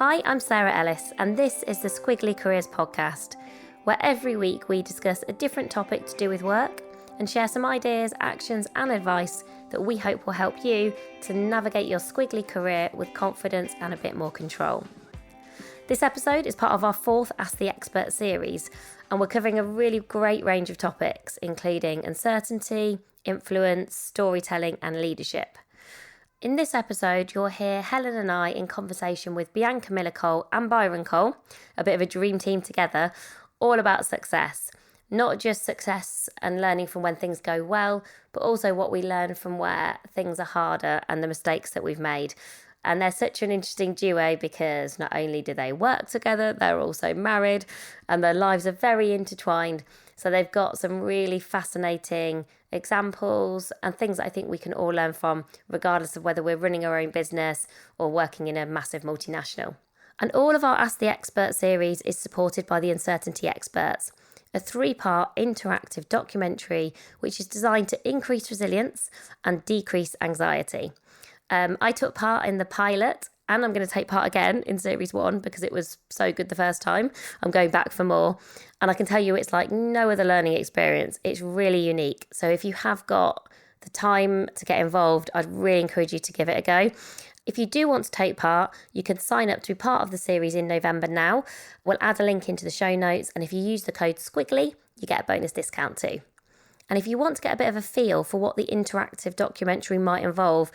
Hi, I'm Sarah Ellis, and this is the Squiggly Careers podcast, where every week we discuss a different topic to do with work and share some ideas, actions, and advice that we hope will help you to navigate your squiggly career with confidence and a bit more control. This episode is part of our fourth Ask the Expert series, and we're covering a really great range of topics, including uncertainty, influence, storytelling, and leadership. In this episode, you'll hear Helen and I in conversation with Bianca Miller-Cole and Byron Cole, a bit of a dream team together, all about success. Not just success and learning from when things go well, but also what we learn from where things are harder and the mistakes that we've made. And they're such an interesting duo because not only do they work together, they're also married and their lives are very intertwined. So they've got some really fascinating examples and things that I think we can all learn from, regardless of whether we're running our own business or working in a massive multinational. And all of our Ask the Expert series is supported by the Uncertainty Experts, a 3-part interactive documentary which is designed to increase resilience and decrease anxiety. I took part in the pilot and I'm going to take part again in series 1 because it was so good the first time. I'm going back for more. And I can tell you it's like no other learning experience. It's really unique. So if you have got the time to get involved, I'd really encourage you to give it a go. If you do want to take part, you can sign up to be part of the series in November now. We'll add a link into the show notes. And if you use the code SQUIGGLY, you get a bonus discount too. And if you want to get a bit of a feel for what the interactive documentary might involve,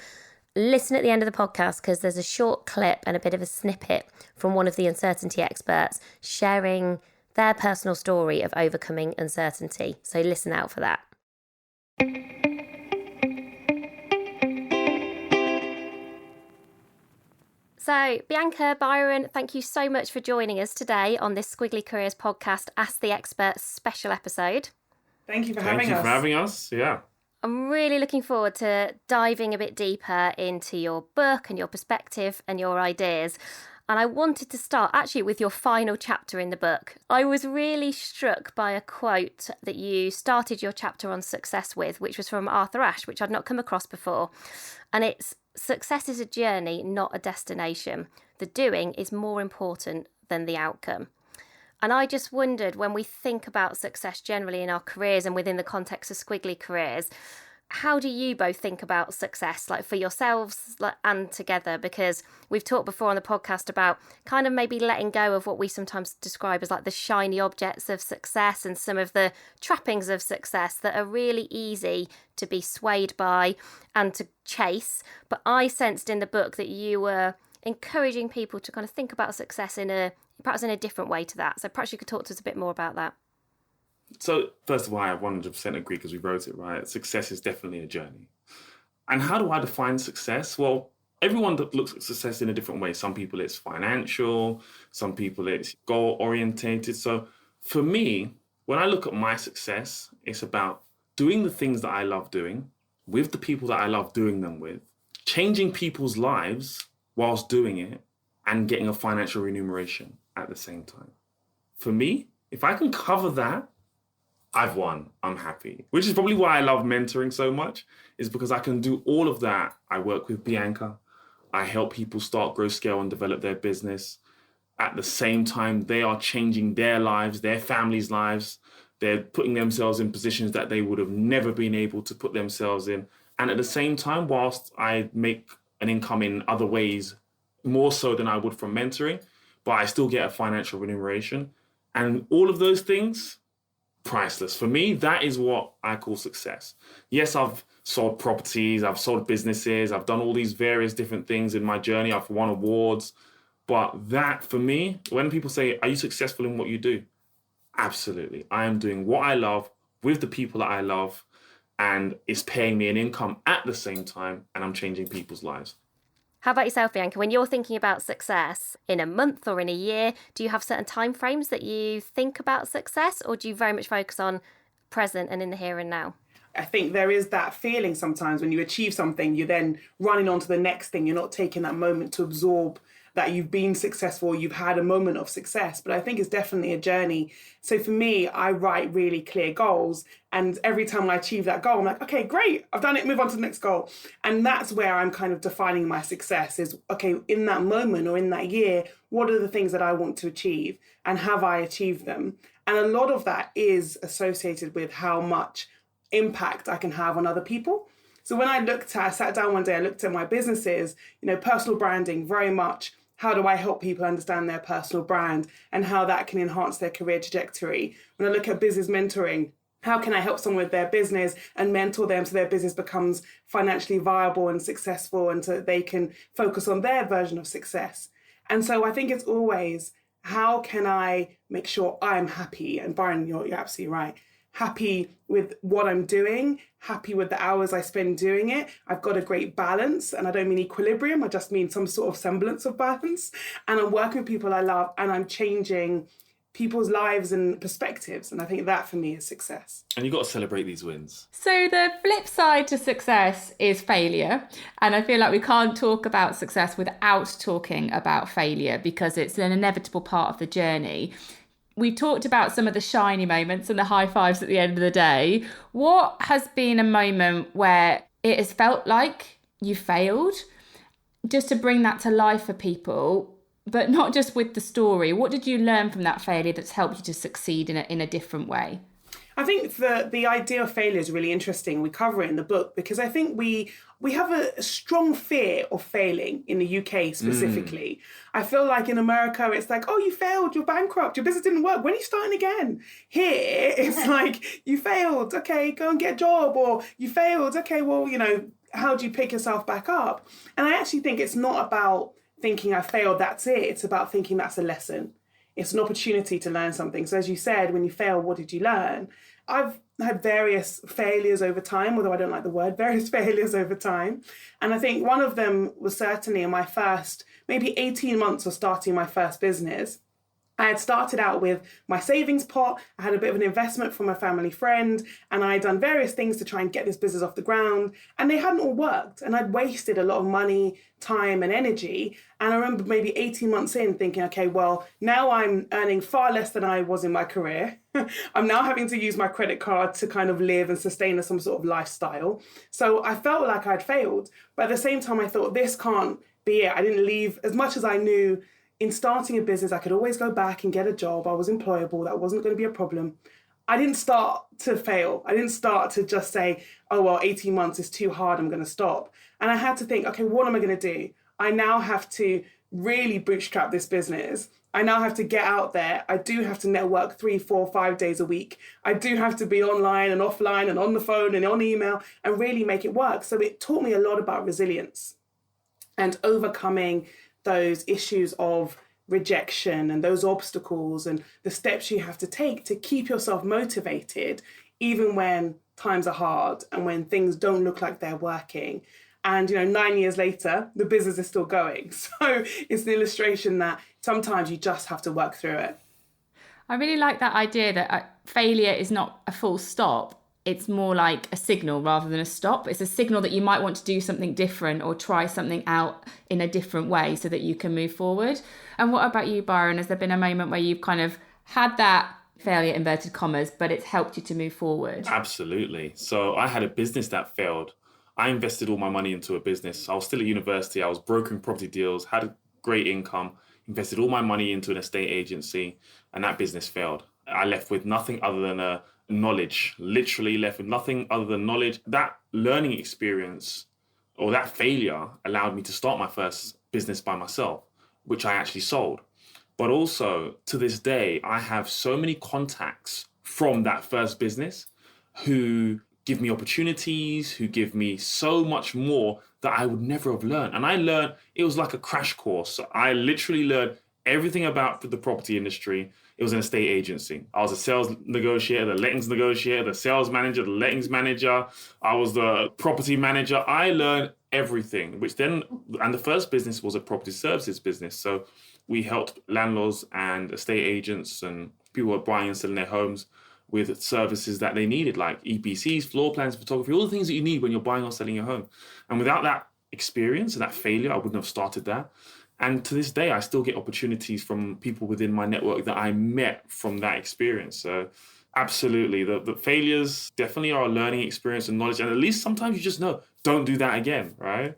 listen at the end of the podcast because there's a short clip and a bit of a snippet from one of the uncertainty experts sharing their personal story of overcoming uncertainty. So listen out for that. So, Bianca, Byron, thank you so much for joining us today on this Squiggly Careers podcast, Ask the Expert special episode. Thank you for having us. Thank you for having us, yeah. I'm really looking forward to diving a bit deeper into your book and your perspective and your ideas. And I wanted to start actually with your final chapter in the book. I was really struck by a quote that you started your chapter on success with, which was from Arthur Ashe, which I'd not come across before. And it's, success is a journey, not a destination. The doing is more important than the outcome. And I just wondered, when we think about success generally in our careers and within the context of squiggly careers, how do you both think about success, like for yourselves and together? Because we've talked before on the podcast about kind of maybe letting go of what we sometimes describe as like the shiny objects of success and some of the trappings of success that are really easy to be swayed by and to chase. But I sensed in the book that you were encouraging people to kind of think about success perhaps in a different way to that. So perhaps you could talk to us a bit more about that. So first of all, I 100% agree because we wrote it, right? Success is definitely a journey. And how do I define success? Well, everyone looks at success in a different way. Some people it's financial, some people it's goal orientated. So for me, when I look at my success, it's about doing the things that I love doing with the people that I love doing them with, changing people's lives whilst doing it, and getting a financial remuneration at the same time. For me, if I can cover that, I've won. I'm happy. Which is probably why I love mentoring so much, is because I can do all of that. I work with Bianca. I help people start, grow, scale, and develop their business. At the same time, they are changing their lives, their families' lives. They're putting themselves in positions that they would have never been able to put themselves in. And at the same time, whilst I make an income in other ways, more so than I would from mentoring, but I still get a financial remuneration. And all of those things, priceless. For me, that is what I call success. Yes, I've sold properties, I've sold businesses, I've done all these various different things in my journey, I've won awards. But that, for me, when people say, are you successful in what you do? Absolutely. I am doing what I love with the people that I love, and it's paying me an income at the same time, and I'm changing people's lives. How about yourself, Bianca? When you're thinking about success in a month or in a year, do you have certain timeframes that you think about success, or do you very much focus on present and in the here and now? I think there is that feeling sometimes when you achieve something, you're then running on to the next thing. You're not taking that moment to absorb that you've been successful, you've had a moment of success, but I think it's definitely a journey. So for me, I write really clear goals, and every time I achieve that goal, I'm like, okay, great, I've done it, move on to the next goal. And that's where I'm kind of defining my success is, okay, in that moment or in that year, what are the things that I want to achieve and have I achieved them? And a lot of that is associated with how much impact I can have on other people. So when I sat down one day, I looked at my businesses, personal branding, very much, how do I help people understand their personal brand and how that can enhance their career trajectory? When I look at business mentoring, how can I help someone with their business and mentor them so their business becomes financially viable and successful and so they can focus on their version of success? And so I think it's always, how can I make sure I'm happy? And Byron, you're absolutely right. Happy with what I'm doing, happy with the hours I spend doing it. I've got a great balance, and I don't mean equilibrium, I just mean some sort of semblance of balance. And I'm working with people I love, and I'm changing people's lives and perspectives. And I think that for me is success. And you've got to celebrate these wins. So the flip side to success is failure. And I feel like we can't talk about success without talking about failure because it's an inevitable part of the journey. We talked about some of the shiny moments and the high fives at the end of the day. What has been a moment where it has felt like you failed? Just to bring that to life for people, but not just with the story. What did you learn from that failure that's helped you to succeed in a different way? I think the idea of failure is really interesting. We cover it in the book because I think we have a strong fear of failing in the UK specifically. I feel like in America, it's like, oh, you failed, you're bankrupt, your business didn't work. When are you starting again? Here, it's like, you failed, okay, go and get a job. Or you failed, okay, well, how do you pick yourself back up? And I actually think it's not about thinking I failed, that's it. It's about thinking that's a lesson. It's an opportunity to learn something. So as you said, when you fail, what did you learn? I've had various failures over time, although I don't like the word, various failures over time. And I think one of them was certainly in my first, maybe 18 months of starting my first business. I had started out with my savings pot. I had a bit of an investment from a family friend, and I had done various things to try and get this business off the ground, and they hadn't all worked. And I'd wasted a lot of money, time, and energy. And I remember maybe 18 months in thinking, okay, well, now I'm earning far less than I was in my career. I'm now having to use my credit card to kind of live and sustain some sort of lifestyle. So I felt like I'd failed. But at the same time, I thought, this can't be it. I didn't leave, as much as I knew in starting a business, I could always go back and get a job. I was employable. That wasn't going to be a problem. I didn't start to fail. I didn't start to just say, oh, well, 18 months is too hard, I'm going to stop. And I had to think, okay, what am I going to do? I now have to really bootstrap this business. I now have to get out there. I do have to network 3, 4, 5 days a week. I do have to be online and offline and on the phone and on email and really make it work. So it taught me a lot about resilience and overcoming those issues of rejection and those obstacles and the steps you have to take to keep yourself motivated, even when times are hard and when things don't look like they're working. And, 9 years later, the business is still going. So it's an illustration that sometimes you just have to work through it. I really like that idea that failure is not a full stop. It's more like a signal rather than a stop. It's a signal that you might want to do something different or try something out in a different way so that you can move forward. And what about you, Byron? Has there been a moment where you've kind of had that failure, inverted commas, but it's helped you to move forward? Absolutely. So I had a business that failed. I invested all my money into a business. I was still at university. I was brokering property deals, had a great income, invested all my money into an estate agency, and that business failed. I left with nothing other than knowledge, literally left with nothing other than knowledge. That learning experience or that failure allowed me to start my first business by myself, which I actually sold. But also to this day, I have so many contacts from that first business who give me opportunities, who give me so much more that I would never have learned. And I learned, it was like a crash course. I literally learned everything about the property industry. It was an estate agency. I was a sales negotiator, the lettings negotiator, the sales manager, the lettings manager. I was the property manager. I learned everything, and the first business was a property services business. So we helped landlords and estate agents and people who are buying and selling their homes with services that they needed, like EPCs, floor plans, photography, all the things that you need when you're buying or selling your home. And without that experience and that failure, I wouldn't have started that. And to this day, I still get opportunities from people within my network that I met from that experience. So absolutely, the failures definitely are a learning experience and knowledge. And at least sometimes you just know, don't do that again, right?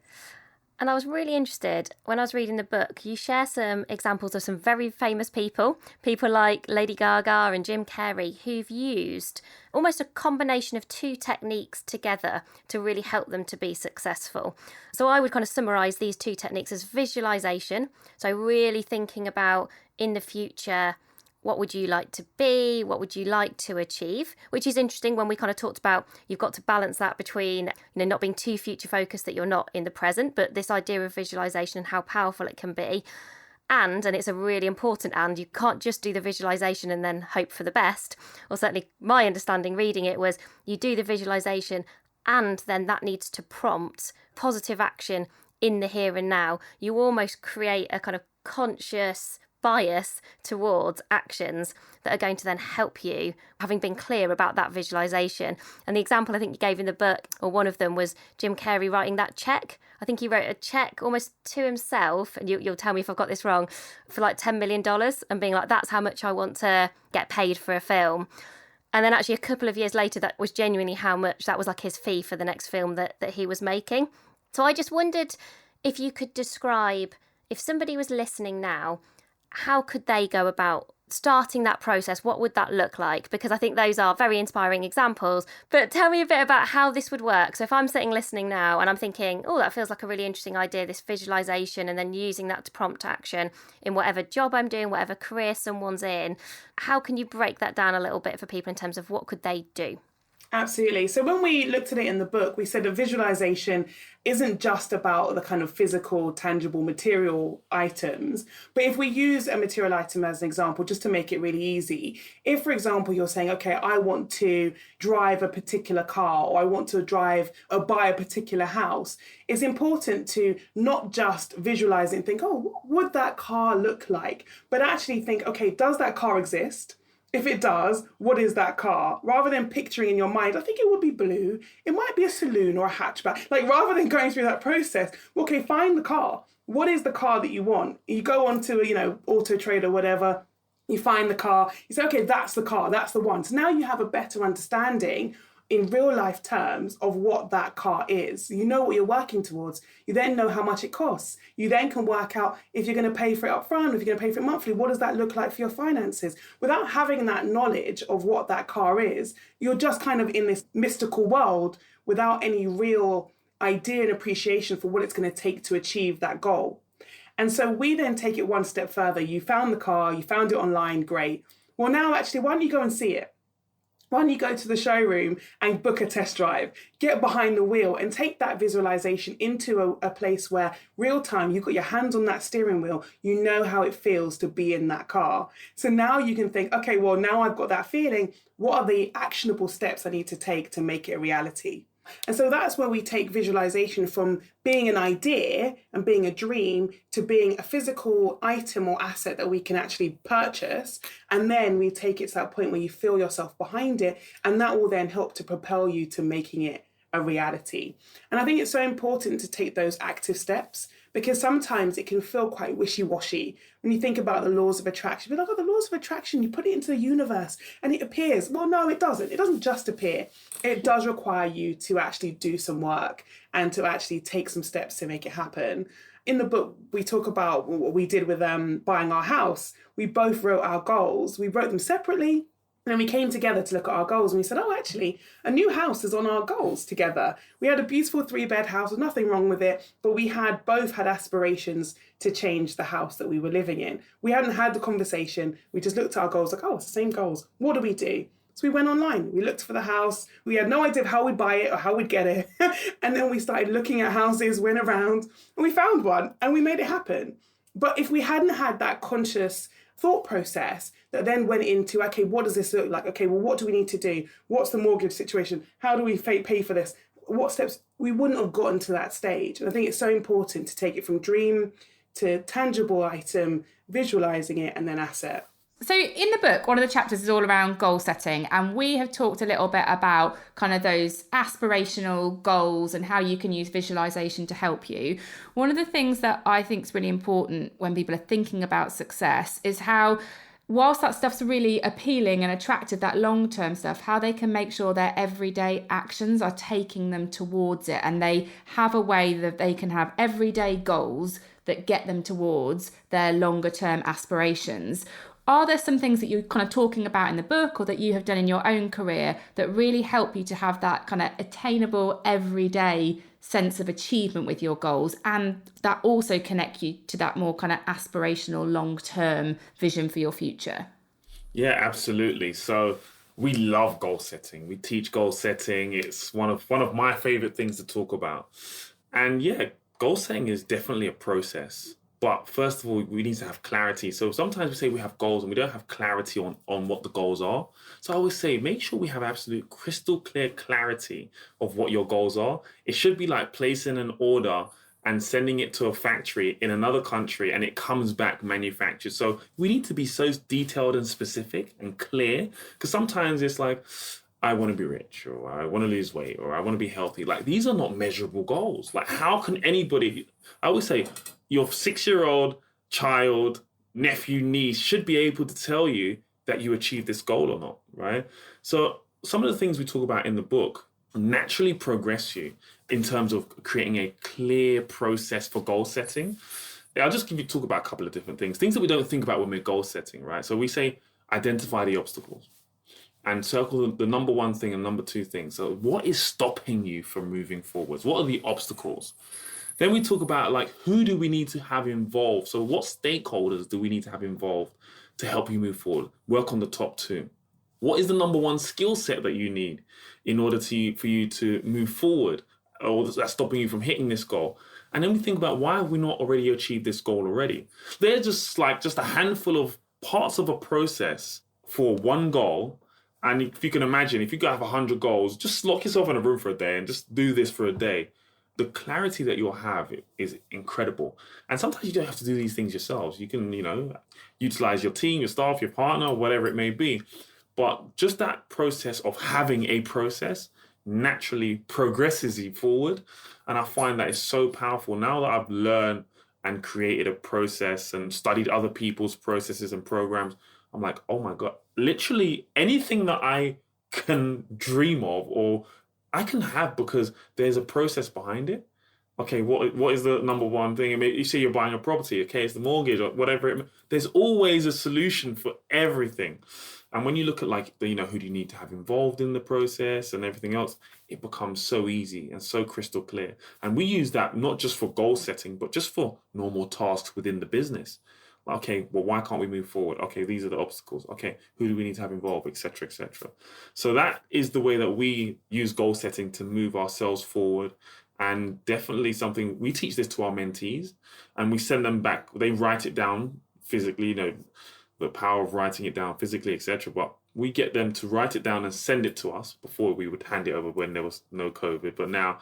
And I was really interested when I was reading the book. You share some examples of some very famous people like Lady Gaga and Jim Carrey, who've used almost a combination of two techniques together to really help them to be successful. So I would kind of summarize these two techniques as visualization. So really thinking about in the future, what would you like to be? What would you like to achieve? Which is interesting when we kind of talked about you've got to balance that between, not being too future focused that you're not in the present, but this idea of visualization and how powerful it can be. And it's a really important you can't just do the visualization and then hope for the best. Or certainly my understanding reading it was you do the visualization and then that needs to prompt positive action in the here and now. You almost create a kind of conscious bias towards actions that are going to then help you, having been clear about that visualization. And the example I think you gave in the book, or one of them, was Jim Carrey writing that check. I think he wrote a check almost to himself, and you'll tell me if I've got this wrong, for like $10 million and being like, that's how much I want to get paid for a film. And then actually a couple of years later, that was genuinely how much, that was like his fee for the next film that he was making. So I just wondered if you could describe, if somebody was listening now, how could they go about starting that process? What would that look like? Because I think those are very inspiring examples. But tell me a bit about how this would work. So if I'm sitting listening now and I'm thinking, oh, that feels like a really interesting idea, this visualization, and then using that to prompt action in whatever job I'm doing, whatever career someone's in, how can you break that down a little bit for people in terms of what could they do? Absolutely. So when we looked at it in the book, we said a visualization isn't just about the kind of physical, tangible, material items. But if we use a material item as an example, just to make it really easy, if, for example, you're saying, okay, I want to drive a particular car, or I want to drive or buy a particular house, it's important to not just visualize it and think, oh, what would that car look like? But actually think, okay, does that car exist? If it does, what is that car? Rather than picturing in your mind, I think it would be blue. It might be a saloon or a hatchback. Like, rather than going through that process, okay, find the car. What is the car that you want? You go onto Auto Trader, whatever. You find the car. You say, okay, that's the car. That's the one. So now you have a better understanding in real life terms of what that car is. You know what you're working towards. You then know how much it costs. You then can work out if you're going to pay for it up front, if you're going to pay for it monthly, what does that look like for your finances? Without having that knowledge of what that car is, you're just kind of in this mystical world without any real idea and appreciation for what it's going to take to achieve that goal. And so we then take it one step further. You found the car, you found it online, great. Well, now actually, why don't you go and see it? Why don't you go to the showroom and book a test drive, get behind the wheel and take that visualization into a place where real time, you've got your hands on that steering wheel, you know how it feels to be in that car. So now you can think, okay, well, now I've got that feeling, what are the actionable steps I need to take to make it a reality? And so that's where we take visualization from being an idea and being a dream to being a physical item or asset that we can actually purchase. And then we take it to that point where you feel yourself behind it. And that will then help to propel you to making it a reality. And I think it's so important to take those active steps, because sometimes it can feel quite wishy-washy when you think about the laws of attraction. But look at the laws of attraction, you put it into the universe and it appears. Well, no, it doesn't. It doesn't just appear. It does require you to actually do some work and to actually take some steps to make it happen. In the book, we talk about what we did with buying our house. We both wrote our goals. We wrote them separately. And then we came together to look at our goals and we said, oh, actually, a new house is on our goals together. We had a beautiful 3-bed house, with nothing wrong with it, but we had both had aspirations to change the house that we were living in. We hadn't had the conversation. We just looked at our goals like, oh, it's the same goals. What do we do? So we went online, we looked for the house. We had no idea how we'd buy it or how we'd get it. And then we started looking at houses, went around, and we found one and we made it happen. But if we hadn't had that conscious thought process that then went into, okay, what does this look like? Okay, well, what do we need to do? What's the mortgage situation? How do we pay for this? What steps? We wouldn't have gotten to that stage. And I think it's so important to take it from dream to tangible item, visualizing it, and then asset. So in the book, one of the chapters is all around goal setting, and we have talked a little bit about kind of those aspirational goals and how you can use visualization to help you. One of the things that I think is really important when people are thinking about success is how, whilst that stuff's really appealing and attractive, that long-term stuff, how they can make sure their everyday actions are taking them towards it, and they have a way that they can have everyday goals that get them towards their longer-term aspirations. Are there some things that you're kind of talking about in the book or that you have done in your own career that really help you to have that kind of attainable everyday sense of achievement with your goals, and that also connect you to that more kind of aspirational long-term vision for your future? Yeah, absolutely. So we love goal setting. We teach goal setting. It's one of my favorite things to talk about. And yeah, goal setting is definitely a process. But first of all, we need to have clarity. So sometimes we say we have goals and we don't have clarity on what the goals are. So I always say, make sure we have absolute crystal clear clarity of what your goals are. It should be like placing an order and sending it to a factory in another country and it comes back manufactured. So we need to be so detailed and specific and clear, because sometimes it's like, I want to be rich, or I want to lose weight, or I want to be healthy. Like, these are not measurable goals. Like, how can anybody, I always say, your 6-year-old child, nephew, niece should be able to tell you that you achieved this goal or not, right? So some of the things we talk about in the book naturally progress you in terms of creating a clear process for goal setting. I'll just talk about a couple of different things that we don't think about when we're goal setting, right? So we say, identify the obstacles and circle the number one thing and number two thing. So what is stopping you from moving forwards? What are the obstacles? Then we talk about, like, who do we need to have involved? So what stakeholders do we need to have involved to help you move forward? Work on the top two. What is the number one skill set that you need in order for you to move forward, or that's stopping you from hitting this goal? And then we think about, why have we not already achieved this goal already? They're just a handful of parts of a process for one goal. And if you can imagine, if you have 100 goals, just lock yourself in a room for a day and just do this for a day. The clarity that you'll have is incredible. And sometimes you don't have to do these things yourselves. You can, utilize your team, your staff, your partner, whatever it may be. But just that process of having a process naturally progresses you forward. And I find that is so powerful. Now that I've learned and created a process and studied other people's processes and programs, I'm like, oh my God, literally anything that I can dream of or I can have, because there's a process behind it. Okay, what is the number one thing? I mean, you say you're buying a property, okay, it's the mortgage or whatever. There's always a solution for everything. And when you look at, like, who do you need to have involved in the process and everything else, it becomes so easy and so crystal clear. And we use that not just for goal setting, but just for normal tasks within the business. Okay, well, why can't we move forward? Okay, these are the obstacles. Okay, who do we need to have involved, etc., etc. So that is the way that we use goal setting to move ourselves forward. And definitely something, we teach this to our mentees and we send them back. They write it down physically, the power of writing it down physically, etc. But we get them to write it down and send it to us. Before, we would hand it over when there was no COVID, but now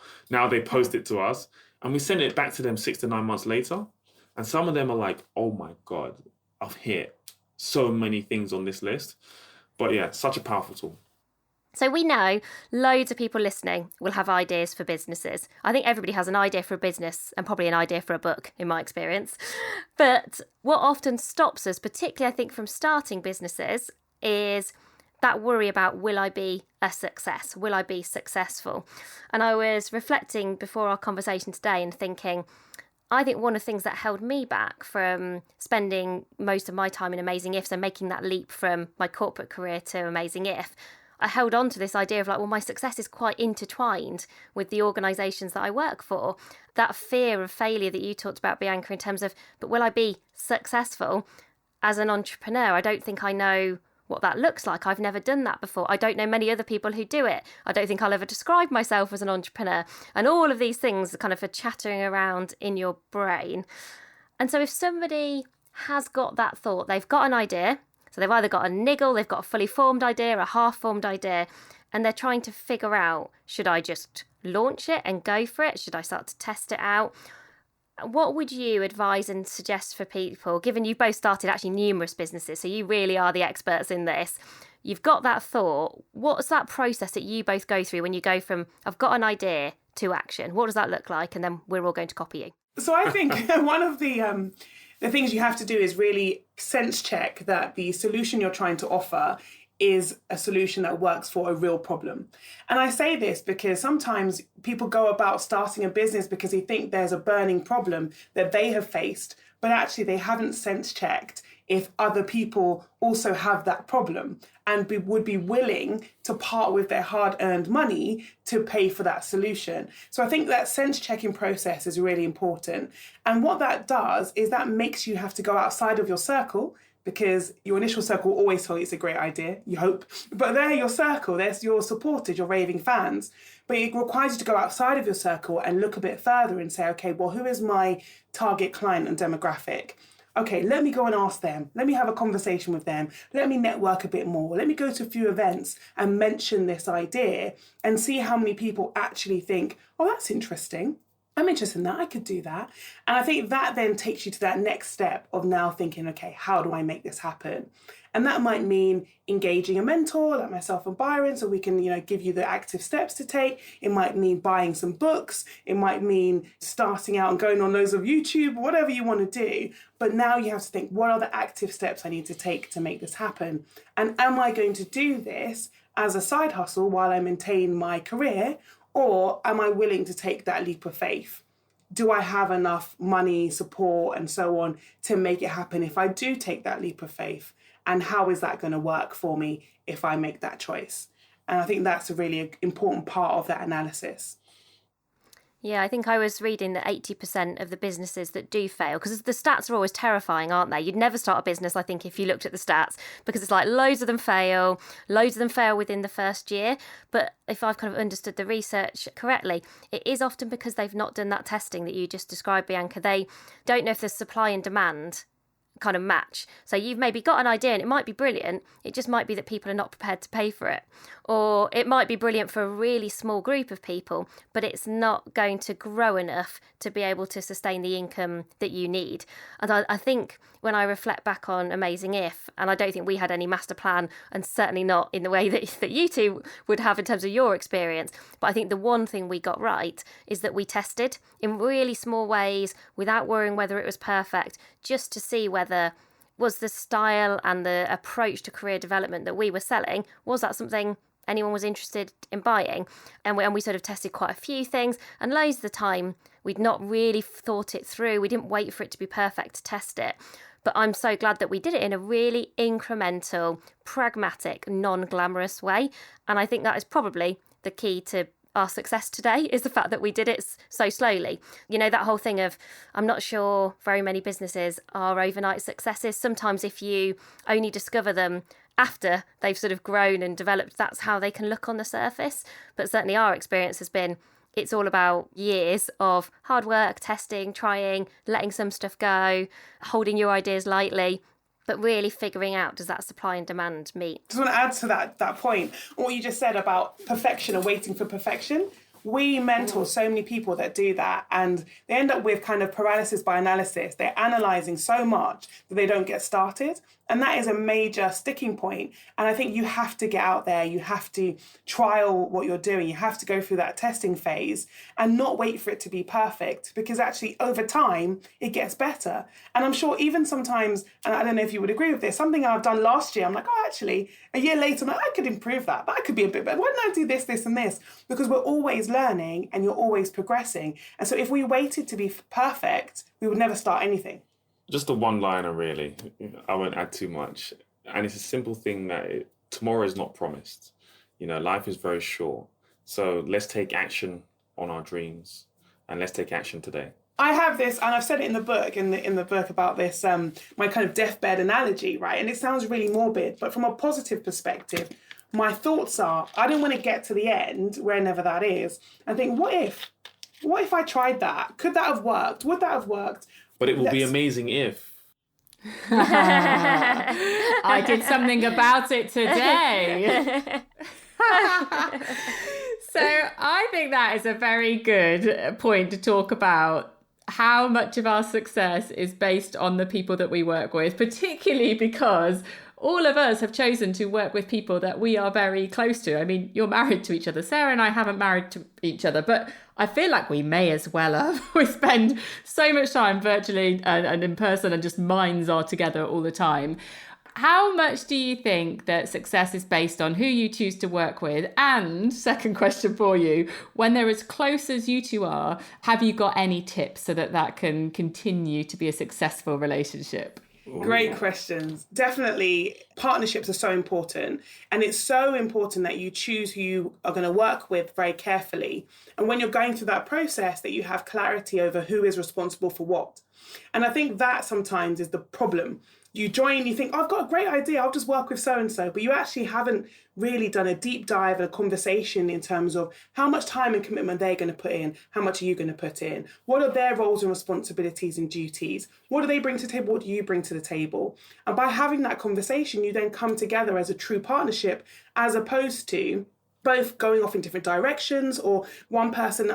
they post it to us and we send it back to them 6 to 9 months later. And some of them are like, oh my God, I've hit so many things on this list. But yeah, such a powerful tool. So we know loads of people listening will have ideas for businesses. I think everybody has an idea for a business and probably an idea for a book, in my experience. But what often stops us, particularly I think from starting businesses, is that worry about, will I be a success? Will I be successful? And I was reflecting before our conversation today and thinking, I think one of the things that held me back from spending most of my time in Amazing If, so making that leap from my corporate career to Amazing If, I held on to this idea of, like, well, my success is quite intertwined with the organisations that I work for. That fear of failure that you talked about, Bianca, in terms of, but will I be successful as an entrepreneur? I don't think I know what that looks like. I've never done that before. I don't know many other people who do it. I don't think I'll ever describe myself as an entrepreneur. And all of these things kind of are chattering around in your brain. And so if somebody has got that thought, they've got an idea, so they've either got a niggle, they've got a fully formed idea, a half-formed idea, and they're trying to figure out, should I just launch it and go for it? Should I start to test it out? What would you advise and suggest for people, given you've both started actually numerous businesses, so you really are the experts in this. You've got that thought. What's that process that you both go through when you go from, I've got an idea, to action? What does that look like? And then we're all going to copy you. So I think one of the things you have to do is really sense check that the solution you're trying to offer is a solution that works for a real problem. And I say this because sometimes people go about starting a business because they think there's a burning problem that they have faced, but actually they haven't sense checked if other people also have that problem and would be willing to part with their hard-earned money to pay for that solution. So I think that sense checking process is really important. And what that does is that makes you have to go outside of your circle, because your initial circle will always tell you it's a great idea, you hope. But they're your circle, there's your supporters, your raving fans. But it requires you to go outside of your circle and look a bit further and say, okay, well, who is my target client and demographic? Okay, let me go and ask them. Let me have a conversation with them. Let me network a bit more. Let me go to a few events and mention this idea and see how many people actually think, oh, that's interesting. I'm interested in that. I could do that. And I think that then takes you to that next step of now thinking, okay, how do I make this happen? And that might mean engaging a mentor like myself and Byron, so we can, give you the active steps to take. It might mean buying some books. It might mean starting out and going on loads of YouTube, whatever you want to do. But now you have to think, what are the active steps I need to take to make this happen? And am I going to do this as a side hustle while I maintain my career? Or am I willing to take that leap of faith? Do I have enough money, support, and so on to make it happen if I do take that leap of faith? And how is that going to work for me if I make that choice? And I think that's a really important part of that analysis. Yeah, I think I was reading that 80% of the businesses that do fail, because the stats are always terrifying, aren't they? You'd never start a business, I think, if you looked at the stats, because it's like loads of them fail within the first year. But if I've kind of understood the research correctly, it is often because they've not done that testing that you just described, Bianca. They don't know if there's supply and demand kind of match. So you've maybe got an idea and it might be brilliant. It just might be that people are not prepared to pay for it. Or it might be brilliant for a really small group of people, but it's not going to grow enough to be able to sustain the income that you need. And I think when I reflect back on Amazing If, and I don't think we had any master plan, and certainly not in the way that you two would have in terms of your experience, but I think the one thing we got right is that we tested in really small ways without worrying whether it was perfect, just to see whether was the style and the approach to career development that we were selling, was that something anyone was interested in buying? And we sort of tested quite a few things, and loads of the time we'd not really thought it through. We didn't wait for it to be perfect to test it. But I'm so glad that we did it in a really incremental, pragmatic, non-glamorous way. And I think that is probably the key to our success today, is the fact that we did it so slowly. That whole thing of, I'm not sure very many businesses are overnight successes. Sometimes if you only discover them after they've sort of grown and developed, that's how they can look on the surface. But certainly our experience has been, it's all about years of hard work, testing, trying, letting some stuff go, holding your ideas lightly, but really figuring out, does that supply and demand meet? Just want to add to that point, what you just said about perfection and waiting for perfection. We mentor so many people that do that, and they end up with kind of paralysis by analysis. They're analysing so much that they don't get started. And that is a major sticking point. And I think you have to get out there. You have to trial what you're doing. You have to go through that testing phase and not wait for it to be perfect, because actually over time it gets better. And I'm sure even sometimes, and I don't know if you would agree with this, something I've done last year, I'm like, oh, actually, a year later, I'm like, I could improve that. That could be a bit better. Why don't I do this, this, and this? Because we're always learning and you're always progressing. And so if we waited to be perfect, we would never start anything. Just a one-liner, really. I won't add too much. And it's a simple thing that tomorrow is not promised. Life is very short. So let's take action on our dreams, and let's take action today. I have this, and I've said it in the book, in the book about this, my kind of deathbed analogy, right? And it sounds really morbid, but from a positive perspective, my thoughts are, I don't want to get to the end, wherever that is, and think, what if I tried that? Could that have worked? Would that have worked? But it will be amazing if. I did something about it today. So I think that is a very good point to talk about how much of our success is based on the people that we work with, particularly because all of us have chosen to work with people that we are very close to. I mean, you're married to each other. Sarah and I haven't married to each other, but I feel like we may as well have. We spend so much time virtually and in person, and just minds are together all the time. How much do you think that success is based on who you choose to work with? And second question for you, when they're as close as you two are, have you got any tips so that that can continue to be a successful relationship? Great questions. Definitely, partnerships are so important. And it's so important that you choose who you are going to work with very carefully. And when you're going through that process, that you have clarity over who is responsible for what. And I think that sometimes is the problem. You join, you think, oh, I've got a great idea, I'll just work with so-and-so. But you actually haven't really done a deep dive and a conversation in terms of how much time and commitment they're going to put in, how much are you going to put in, what are their roles and responsibilities and duties, what do they bring to the table, what do you bring to the table? And by having that conversation, you then come together as a true partnership, as opposed to both going off in different directions, or one person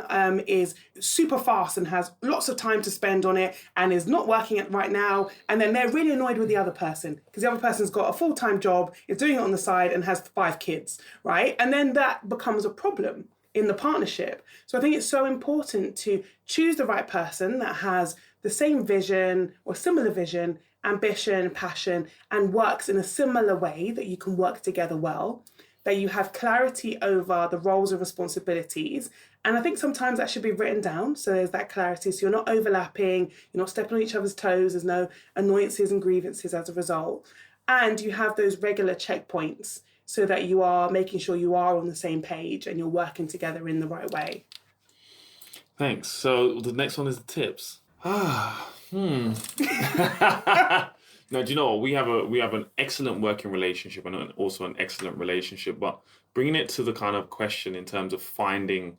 is super fast and has lots of time to spend on it and is not working it right now, and then they're really annoyed with the other person because the other person's got a full-time job, is doing it on the side, and has 5 kids, right? And then that becomes a problem in the partnership. So I think it's so important to choose the right person that has the same vision or similar vision, ambition, passion, and works in a similar way that you can work together well, that you have clarity over the roles and responsibilities. And I think sometimes that should be written down, so there's that clarity, so you're not overlapping, you're not stepping on each other's toes, there's no annoyances and grievances as a result. And you have those regular checkpoints so that you are making sure you are on the same page and you're working together in the right way. Thanks. So the next one is the tips. Now, do you know what? We have an excellent working relationship and also an excellent relationship, but bringing it to the kind of question in terms of finding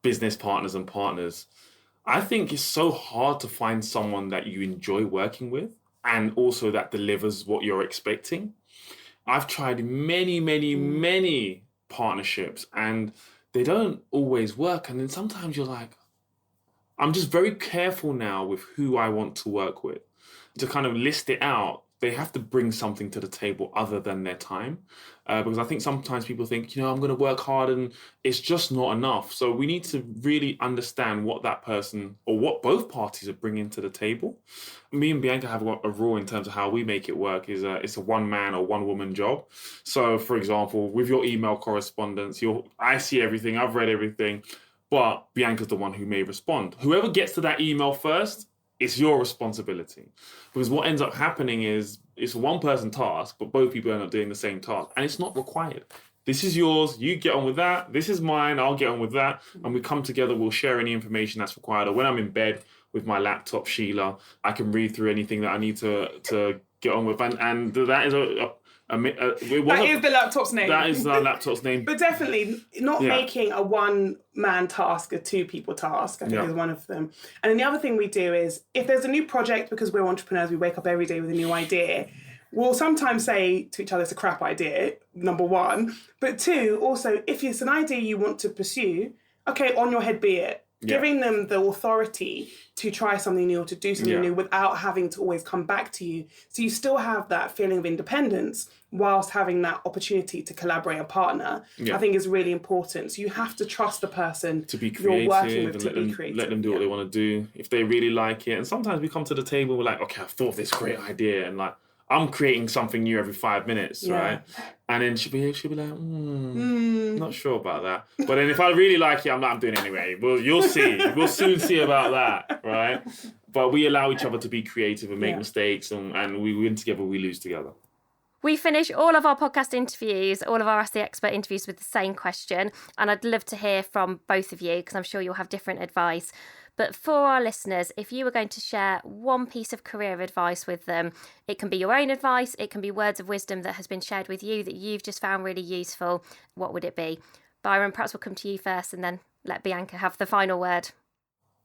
business partners and partners, I think it's so hard to find someone that you enjoy working with and also that delivers what you're expecting. I've tried many partnerships and they don't always work. And then sometimes you're like, I'm just very careful now with who I want to work with. To kind of list it out, they have to bring something to the table other than their time. Because I think sometimes people think, I'm going to work hard and it's just not enough. So we need to really understand what that person or what both parties are bringing to the table. Me and Bianca have a rule in terms of how we make it work is it's a one man or one woman job. So for example, with your email correspondence, I see everything, I've read everything, but Bianca's the one who may respond. Whoever gets to that email first, it's your responsibility. Because what ends up happening is it's a one-person task, but both people end up doing the same task. And it's not required. This is yours. You get on with that. This is mine. I'll get on with that. And we come together. We'll share any information that's required. Or when I'm in bed with my laptop, Sheila, I can read through anything that I need to get on with. And that is that is the laptop's name. That is our laptop's name. But definitely not making a one-man task a two-people task, I think is one of them. And then the other thing we do is, if there's a new project, because we're entrepreneurs, we wake up every day with a new idea, we'll sometimes say to each other, it's a crap idea, number one. But two, also, if it's an idea you want to pursue, okay, on your head be it. Giving them the authority to try something new or to do something new without having to always come back to you. So you still have that feeling of independence whilst having that opportunity to collaborate and partner, I think is really important. So you have to trust the person to be creative, you're working with to be creative. Let them do what they want to do if they really like it. And sometimes we come to the table, we're like, okay, I've thought of this great idea, and like I'm creating something new every 5 minutes, right? And then she'll be like, not sure about that. But then if I really like it, I'm doing it anyway. Well, you'll see. We'll soon see about that, right? But we allow each other to be creative and make mistakes, and we win together, we lose together. We finish all of our podcast interviews, all of our Ask the Expert interviews with the same question. And I'd love to hear from both of you because I'm sure you'll have different advice. But for our listeners, if you were going to share one piece of career advice with them, it can be your own advice, it can be words of wisdom that has been shared with you that you've just found really useful, what would it be? Byron, perhaps we'll come to you first and then let Bianca have the final word.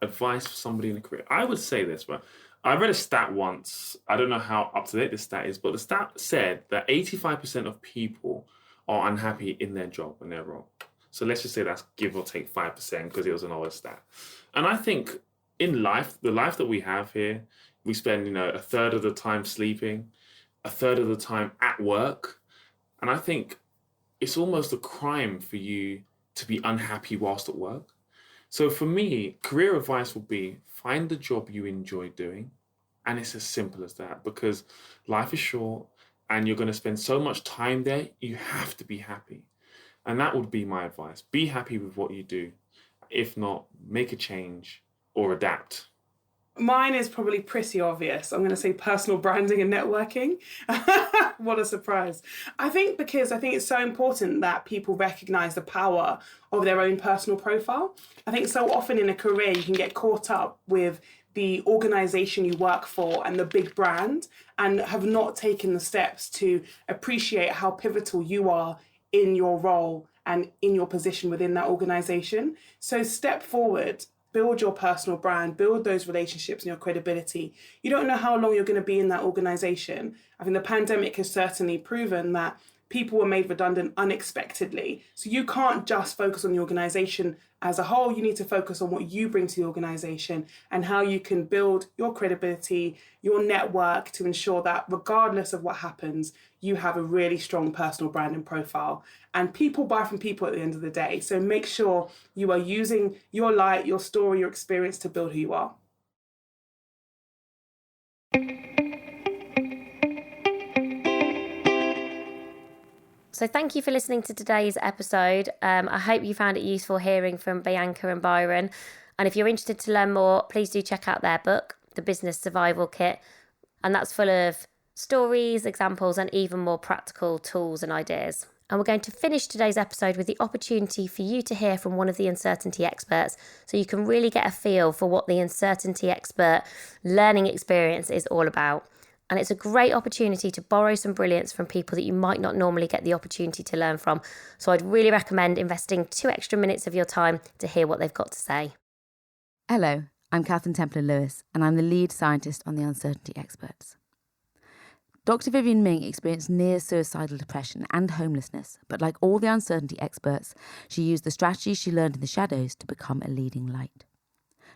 Advice for somebody in a career. I would say this, but I read a stat once. I don't know how up to date this stat is, but the stat said that 85% of people are unhappy in their job and their role. So let's just say that's give or take 5% because it was an older stat. And I think in life, the life that we have here, we spend, a third of the time sleeping, a third of the time at work. And I think it's almost a crime for you to be unhappy whilst at work. So for me, career advice would be find the job you enjoy doing. And it's as simple as that, because life is short and you're going to spend so much time there, you have to be happy. And that would be my advice. Be happy with what you do. If not, make a change or adapt. Mine is probably pretty obvious. I'm going to say personal branding and networking. What a surprise. I think it's so important that people recognize the power of their own personal profile. I think so often in a career, you can get caught up with the organization you work for and the big brand and have not taken the steps to appreciate how pivotal you are in your role and in your position within that organization. So step forward, build your personal brand, build those relationships and your credibility. You don't know how long you're going to be in that organization. I think the pandemic has certainly proven that people were made redundant unexpectedly. So you can't just focus on the organization as a whole. You need to focus on what you bring to the organization and how you can build your credibility, your network to ensure that regardless of what happens, you have a really strong personal brand and profile. And people buy from people at the end of the day. So make sure you are using your light, your story, your experience to build who you are. So thank you for listening to today's episode. I hope you found it useful hearing from Bianca and Byron. And if you're interested to learn more, please do check out their book, The Business Survival Kit. And that's full of stories, examples, and even more practical tools and ideas. And we're going to finish today's episode with the opportunity for you to hear from one of the uncertainty experts, so you can really get a feel for what the uncertainty expert learning experience is all about. And it's a great opportunity to borrow some brilliance from people that you might not normally get the opportunity to learn from. So I'd really recommend investing 2 extra minutes of your time to hear what they've got to say. Hello, I'm Catherine Templer-Lewis, and I'm the lead scientist on the Uncertainty Experts. Dr. Vivian Ming experienced near-suicidal depression and homelessness, but like all the Uncertainty Experts, she used the strategies she learned in the shadows to become a leading light.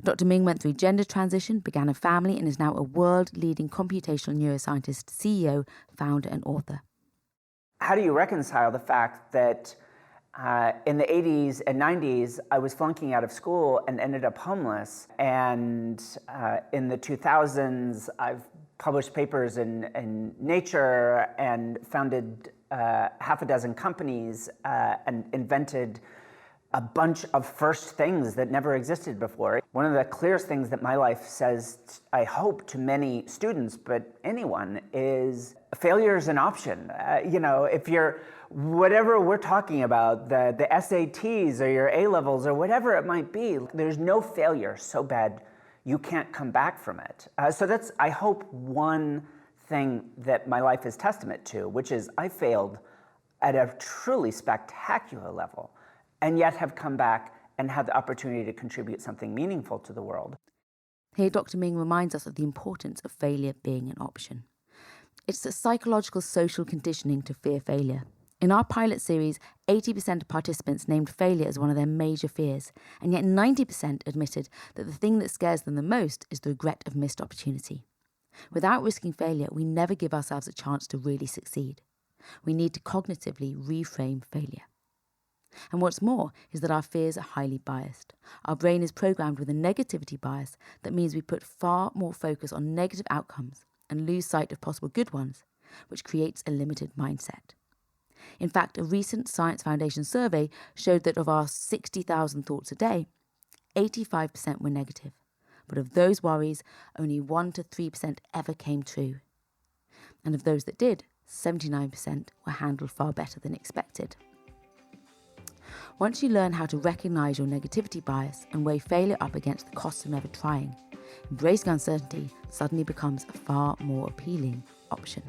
Dr. Ming went through gender transition, began a family, and is now a world-leading computational neuroscientist, CEO, founder, and author. How do you reconcile the fact that in the 80s and 90s, I was flunking out of school and ended up homeless, and in the 2000s, I've published papers in Nature and founded half a dozen companies and invented a bunch of first things that never existed before. One of the clearest things that my life says, I hope, to many students, but anyone, is failure is an option. If you're, whatever we're talking about, the SATs or your A-levels or whatever it might be, there's no failure so bad you can't come back from it. So that's, I hope, one thing that my life is testament to, which is I failed at a truly spectacular level, and yet have come back and had the opportunity to contribute something meaningful to the world. Here, Dr. Ming reminds us of the importance of failure being an option. It's the psychological social conditioning to fear failure. In our pilot series, 80% of participants named failure as one of their major fears, and yet 90% admitted that the thing that scares them the most is the regret of missed opportunity. Without risking failure, we never give ourselves a chance to really succeed. We need to cognitively reframe failure. And what's more is that our fears are highly biased. Our brain is programmed with a negativity bias that means we put far more focus on negative outcomes and lose sight of possible good ones, which creates a limited mindset. In fact, a recent Science Foundation survey showed that of our 60,000 thoughts a day, 85% were negative. But of those worries, only 1 to 3% ever came true. And of those that did, 79% were handled far better than expected. Once you learn how to recognise your negativity bias and weigh failure up against the cost of never trying, embracing uncertainty suddenly becomes a far more appealing option.